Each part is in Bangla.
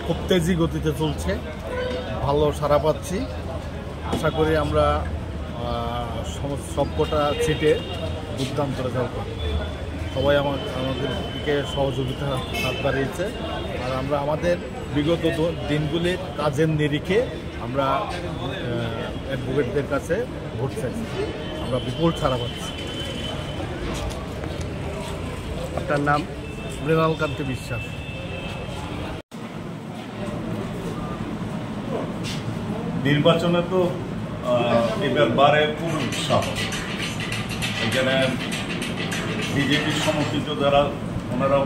খুব তেজি গতিতে চলছে, ভালো সাড়া পাচ্ছি। আশা করি আমরা সবকটা সিটে দুর্দান্ত রেজাল্ট করব। সবাই আমাদের দিকে সহযোগিতা হাত বাড়িয়েছে, আর আমরা আমাদের বিগত দিনগুলির কাজের নিরিখে আমরা অ্যাডভোকেটদের কাছে ভোট চাইছি, আমরা বিপুল ছাড়া পাচ্ছি। আপনার নাম? মৃণাল কান্তি বিশ্বাস। নির্বাচনে তো এবার বারে খুব উৎসাহ। এখানে বিজেপির সমর্থিত যারা ওনারা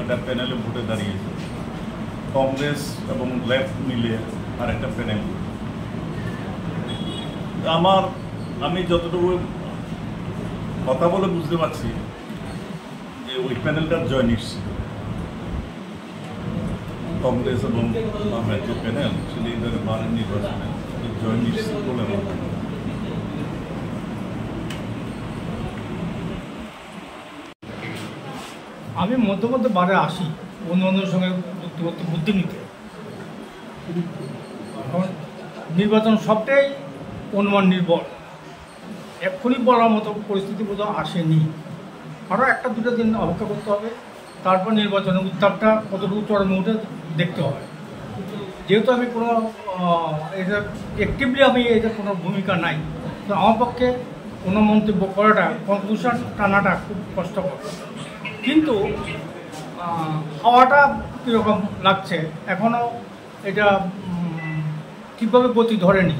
একটা প্যানেলে ভোটে দাঁড়িয়েছে, কংগ্রেস এবং লেফট মিলে আর একটা প্যানেল। আমি যতটুকু কথা বলে বুঝতে পারছি যে ওই প্যানেলটার জয় নিশ্চিত। কংগ্রেস এবং আমার যে প্যানেল সেটা এবারে বারের নির্বাচনে জয় নিশ্চিত বলে মনে হয়। আমি মধ্যে মধ্যে বারে আসি বন্ধুবান্ধবের সঙ্গে বুদ্ধি নিতে। এখন নির্বাচন সবটাই অনুমান নির্ভর, এক্ষুনি বলার মতো পরিস্থিতি বোধহয় আসেনি। আরও একটা দুটো দিন অপেক্ষা করতে হবে, তারপর নির্বাচনের উত্তাপটা কতটুকু চরমে উঠে দেখতে হবে। যেহেতু আমি কোনো এটা অ্যাক্টিভলি এটা কোনো ভূমিকা নাই, তো আমার পক্ষে কোনো মন্তব্য করাটা, কনক্লুশন টানাটা খুব কষ্টকর। কিন্তু হাওয়াটা কীরকম লাগছে এখনও এটা ঠিকভাবে গতি ধরেনি।